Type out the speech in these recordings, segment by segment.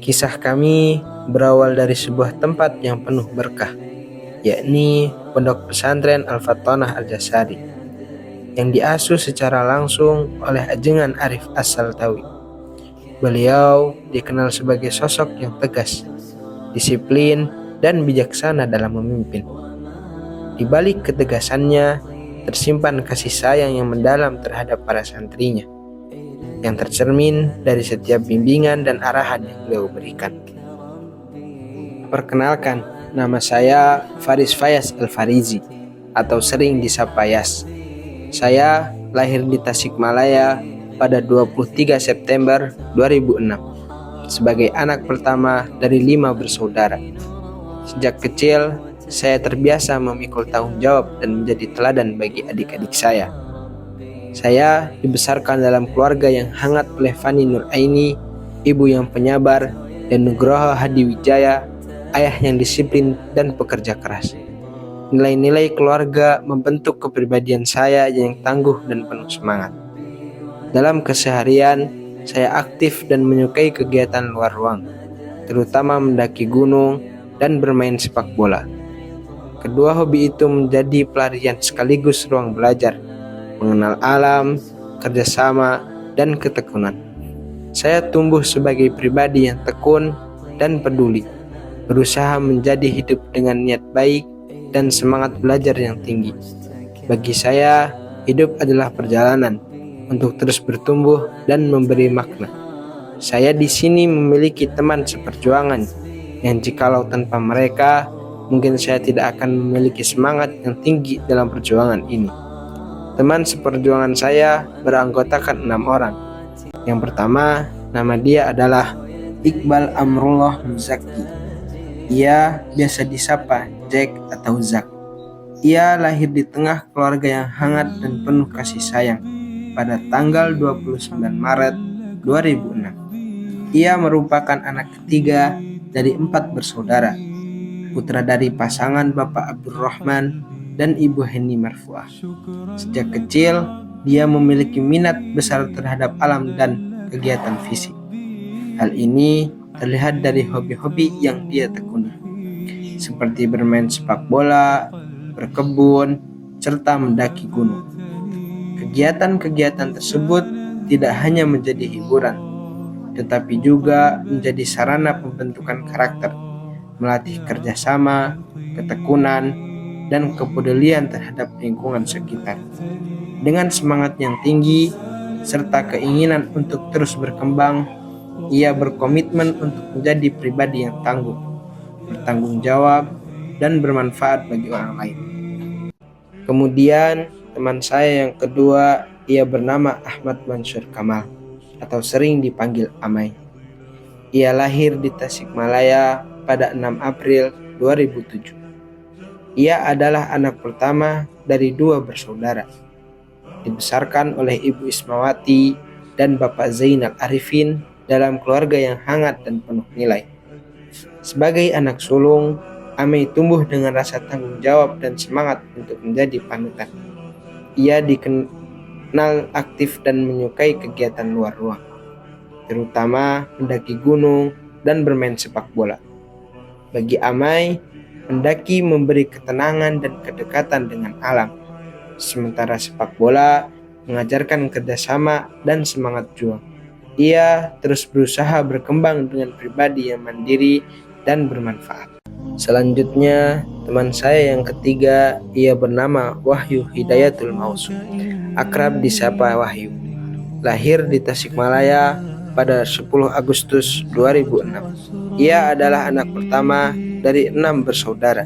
Kisah kami berawal dari sebuah tempat yang penuh berkah, yakni Pondok Pesantren Al-Fatonah Al-Jazari, yang diasuh secara langsung oleh ajengan Arif As-Saltawi. Beliau dikenal sebagai sosok yang tegas, disiplin, dan bijaksana dalam memimpin. Di balik ketegasannya, tersimpan kasih sayang yang mendalam terhadap para santrinya, yang tercermin dari setiap bimbingan dan arahan yang beliau berikan. Perkenalkan, nama saya Faris Fayaz Al-Farizi, atau sering disapa Yas. Saya lahir di Tasikmalaya pada 23 September 2006 sebagai anak pertama dari 5 bersaudara. Sejak kecil, saya terbiasa memikul tanggung jawab dan menjadi teladan bagi adik-adik saya. Saya dibesarkan dalam keluarga yang hangat oleh Fani Nuraini, ibu yang penyabar, dan Nugroho Hadiwijaya, ayah yang disiplin dan pekerja keras. Nilai-nilai keluarga membentuk kepribadian saya yang tangguh dan penuh semangat. Dalam keseharian, saya aktif dan menyukai kegiatan luar ruang, terutama mendaki gunung dan bermain sepak bola. Kedua hobi itu menjadi pelarian sekaligus ruang belajar, mengenal alam, kerjasama, dan ketekunan. Saya tumbuh sebagai pribadi yang tekun dan peduli, berusaha menjadi hidup dengan niat baik dan semangat belajar yang tinggi. Bagi saya, hidup adalah perjalanan untuk terus bertumbuh dan memberi makna. Saya di sini memiliki teman seperjuangan yang jikalau tanpa mereka, mungkin saya tidak akan memiliki semangat yang tinggi dalam perjuangan ini. Teman seperjuangan saya beranggotakan 6 orang. Yang pertama, nama dia adalah Iqbal Amrullah Muzaki. Ia biasa disapa Jack atau Zak. Ia lahir di tengah keluarga yang hangat dan penuh kasih sayang pada tanggal 29 Maret 2006. Ia merupakan anak ketiga dari 4 bersaudara, putra dari pasangan Bapak Abdurrahman dan Ibu Heni Marfuah. Sejak kecil, dia memiliki minat besar terhadap alam dan kegiatan fisik. Hal ini terlihat dari hobi-hobi yang dia tekuni, seperti bermain sepak bola, berkebun, serta mendaki gunung. Kegiatan-kegiatan tersebut tidak hanya menjadi hiburan, tetapi juga menjadi sarana pembentukan karakter, melatih kerjasama, ketekunan, dan kepedulian terhadap lingkungan sekitar. Dengan semangat yang tinggi serta keinginan untuk terus berkembang, ia berkomitmen untuk menjadi pribadi yang tangguh, bertanggung jawab, dan bermanfaat bagi orang lain. Kemudian, teman saya yang kedua, ia bernama Ahmad Mansur Kamal, atau sering dipanggil Amai. Ia lahir di Tasikmalaya pada 6 April 2007. Ia adalah anak pertama dari 2 bersaudara. Dibesarkan oleh Ibu Ismawati dan Bapak Zainal Arifin dalam keluarga yang hangat dan penuh nilai. Sebagai anak sulung, Amai tumbuh dengan rasa tanggung jawab dan semangat untuk menjadi panutan. Ia dikenal aktif dan menyukai kegiatan luar ruang, terutama mendaki gunung dan bermain sepak bola. Bagi Amai, mendaki memberi ketenangan dan kedekatan dengan alam, sementara sepak bola mengajarkan kerjasama dan semangat juang. Ia terus berusaha berkembang dengan pribadi yang mandiri dan bermanfaat. Selanjutnya, teman saya yang ketiga, ia bernama Wahyu Hidayatul Mausum, akrab disapa Wahyu. Lahir di Tasikmalaya pada 10 Agustus 2006. Ia adalah anak pertama dari 6 bersaudara,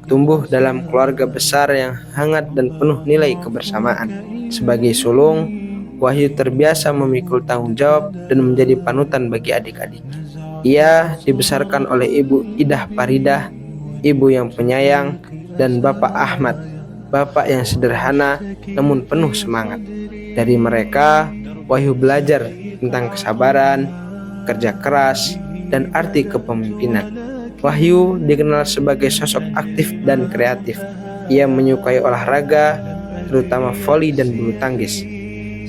tumbuh dalam keluarga besar yang hangat dan penuh nilai kebersamaan. Sebagai sulung, Wahyu terbiasa memikul tanggung jawab dan menjadi panutan bagi adik-adik. Ia dibesarkan oleh Ibu Idah Paridah, ibu yang penyayang, dan Bapak Ahmad, bapak yang sederhana namun penuh semangat. Dari mereka, Wahyu belajar tentang kesabaran, kerja keras, dan arti kepemimpinan. Wahyu dikenal sebagai sosok aktif dan kreatif. Ia menyukai olahraga, terutama voli dan bulu tangkis,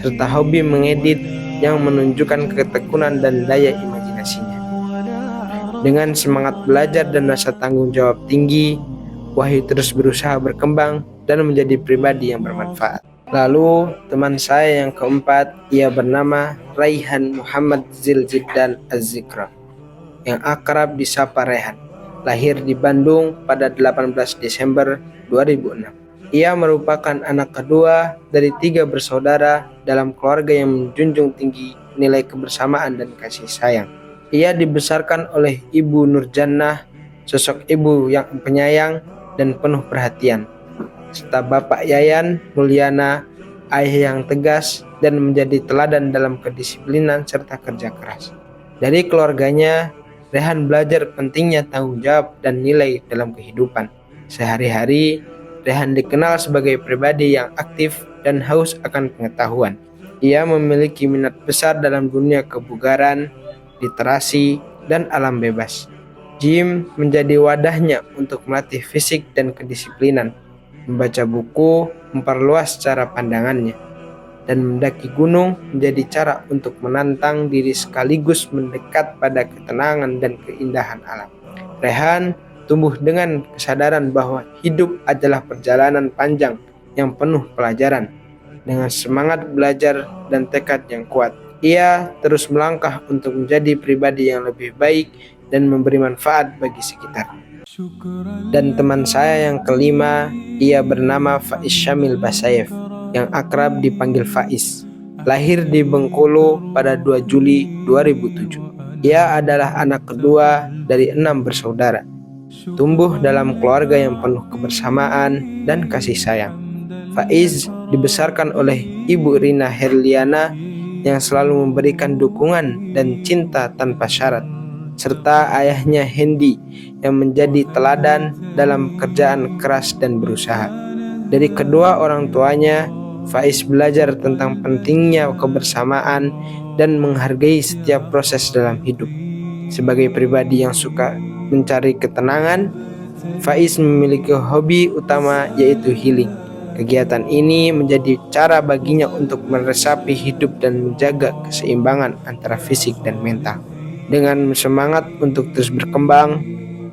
serta hobi mengedit yang menunjukkan ketekunan dan daya imajinasinya. Dengan semangat belajar dan rasa tanggung jawab tinggi, Wahyu terus berusaha berkembang dan menjadi pribadi yang bermanfaat. Lalu teman saya yang keempat, ia bernama Raihan Muhammad Zilzidan Az-Zikra, yang akrab disapa Rehan. Lahir di Bandung pada 18 Desember 2006. Ia merupakan anak kedua dari 3 bersaudara dalam keluarga yang menjunjung tinggi nilai kebersamaan dan kasih sayang. Ia dibesarkan oleh Ibu Nurjannah, sosok ibu yang penyayang dan penuh perhatian, serta Bapak Yayan Mulyana, ayah yang tegas dan menjadi teladan dalam kedisiplinan serta kerja keras. Dari keluarganya, Rehan belajar pentingnya tanggung jawab dan nilai dalam kehidupan. Sehari-hari, Rehan dikenal sebagai pribadi yang aktif dan haus akan pengetahuan. Ia memiliki minat besar dalam dunia kebugaran, literasi, dan alam bebas. Gym menjadi wadahnya untuk melatih fisik dan kedisiplinan. Membaca buku memperluas cara pandangannya, dan mendaki gunung menjadi cara untuk menantang diri sekaligus mendekat pada ketenangan dan keindahan alam. Rehan tumbuh dengan kesadaran bahwa hidup adalah perjalanan panjang yang penuh pelajaran. Dengan semangat belajar dan tekad yang kuat, ia terus melangkah untuk menjadi pribadi yang lebih baik dan memberi manfaat bagi sekitar. Dan teman saya yang kelima, ia bernama Faiz Syamil Basayev, yang akrab dipanggil Faiz. Lahir di Bengkulu pada 2 Juli 2007. Ia adalah anak kedua dari 6 bersaudara. Tumbuh dalam keluarga yang penuh kebersamaan dan kasih sayang. Faiz dibesarkan oleh Ibu Rina Herliana yang selalu memberikan dukungan dan cinta tanpa syarat, serta ayahnya Hendy yang menjadi teladan dalam kerjaan keras dan berusaha. Dari kedua orang tuanya, Faiz belajar tentang pentingnya kebersamaan dan menghargai setiap proses dalam hidup. Sebagai pribadi yang suka mencari ketenangan, Faiz memiliki hobi utama yaitu healing. Kegiatan ini menjadi cara baginya untuk meresapi hidup dan menjaga keseimbangan antara fisik dan mental. Dengan semangat untuk terus berkembang,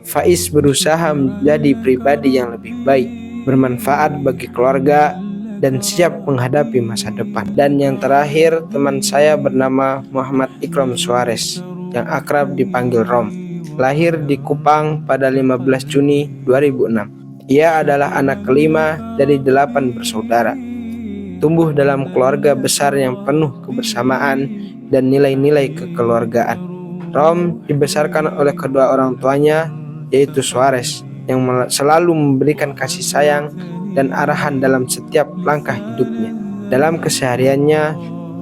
Faiz berusaha menjadi pribadi yang lebih baik, bermanfaat bagi keluarga, dan siap menghadapi masa depan. Dan yang terakhir, teman saya bernama Muhammad Ikram Suarez, yang akrab dipanggil Rom. Lahir di Kupang pada 15 Juni 2006. Ia adalah anak kelima dari 8 bersaudara. Tumbuh dalam keluarga besar yang penuh kebersamaan dan nilai-nilai kekeluargaan. Rom dibesarkan oleh kedua orang tuanya, yaitu Suarez, yang selalu memberikan kasih sayang dan arahan dalam setiap langkah hidupnya. Dalam kesehariannya,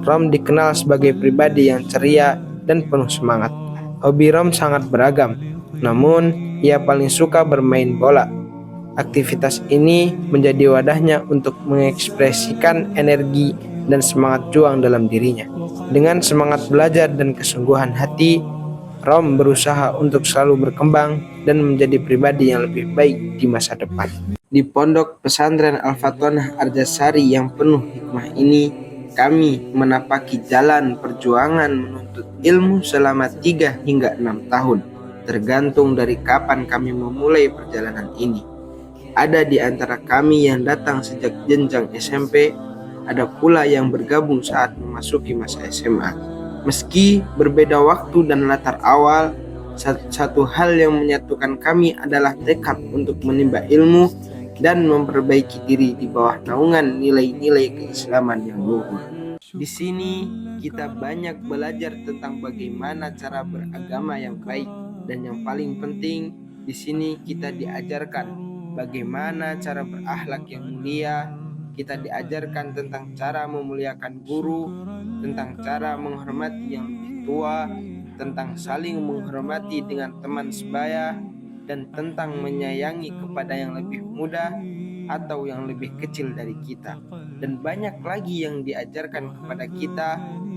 Rom dikenal sebagai pribadi yang ceria dan penuh semangat. Hobi Rom sangat beragam, namun ia paling suka bermain bola. Aktivitas ini menjadi wadahnya untuk mengekspresikan energi dan semangat juang dalam dirinya. Dengan semangat belajar dan kesungguhan hati, Rom berusaha untuk selalu berkembang dan menjadi pribadi yang lebih baik di masa depan. Di Pondok Pesantren Al-Fatwanah Arjasari yang penuh hikmah ini, kami menapaki jalan perjuangan menuntut ilmu selama 3 hingga 6 tahun, tergantung dari kapan kami memulai perjalanan ini. Ada di antara kami yang datang sejak jenjang SMP, ada pula yang bergabung saat memasuki masa SMA. Meski berbeda waktu dan latar awal, satu hal yang menyatukan kami adalah tekad untuk menimba ilmu dan memperbaiki diri di bawah naungan nilai-nilai keislaman yang luhur. Di sini kita banyak belajar tentang bagaimana cara beragama yang baik, dan yang paling penting di sini kita diajarkan bagaimana cara berakhlak yang mulia. Kita diajarkan tentang cara memuliakan guru, tentang cara menghormati yang lebih tua, tentang saling menghormati dengan teman sebaya, dan tentang menyayangi kepada yang lebih muda atau yang lebih kecil dari kita. Dan banyak lagi yang diajarkan kepada kita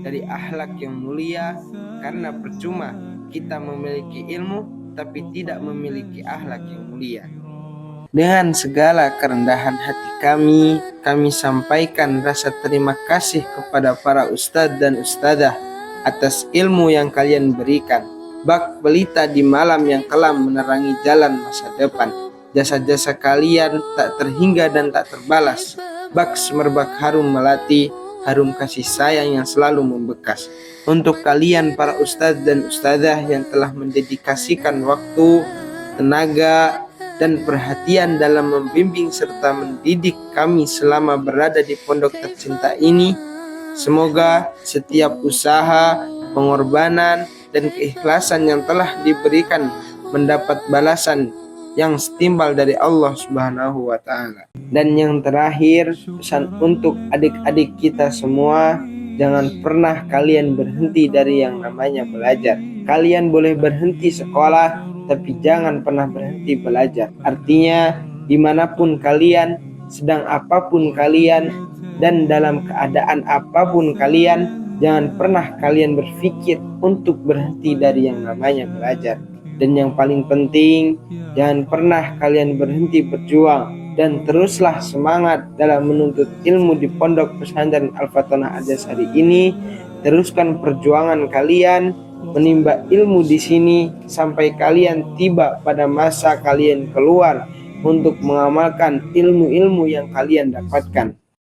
dari akhlak yang mulia, karena percuma kita memiliki ilmu tapi tidak memiliki akhlak yang mulia. Dengan segala kerendahan hati kami sampaikan rasa terima kasih kepada para ustadz dan ustadzah atas ilmu yang kalian berikan. bak pelita di malam yang kelam menerangi jalan masa depan. Jasa-jasa kalian tak terhingga dan tak terbalas. Bak semerbak harum melati, harum kasih sayang yang selalu membekas. Untuk kalian para ustadz dan ustadzah yang telah mendedikasikan waktu, tenaga, dan perhatian dalam membimbing serta mendidik kami selama berada di pondok tercinta ini, semoga setiap usaha, pengorbanan, dan keikhlasan yang telah diberikan mendapat balasan yang setimbal dari Allah Subhanahu wa Ta'ala. Dan yang terakhir, pesan untuk adik-adik kita semua, jangan pernah kalian berhenti dari yang namanya belajar. Kalian boleh berhenti sekolah, tapi jangan pernah berhenti belajar. Artinya, dimanapun kalian, sedang apapun kalian, dan dalam keadaan apapun kalian, jangan pernah kalian berpikir untuk berhenti dari yang namanya belajar. Dan yang paling penting, jangan pernah kalian berhenti berjuang dan teruslah semangat dalam menuntut ilmu di Pondok Pesantren Al-Fatonah Al-Jazairi ini. Teruskan perjuangan kalian menimba ilmu di sini sampai kalian tiba pada masa kalian keluar untuk mengamalkan ilmu-ilmu yang kalian dapatkan.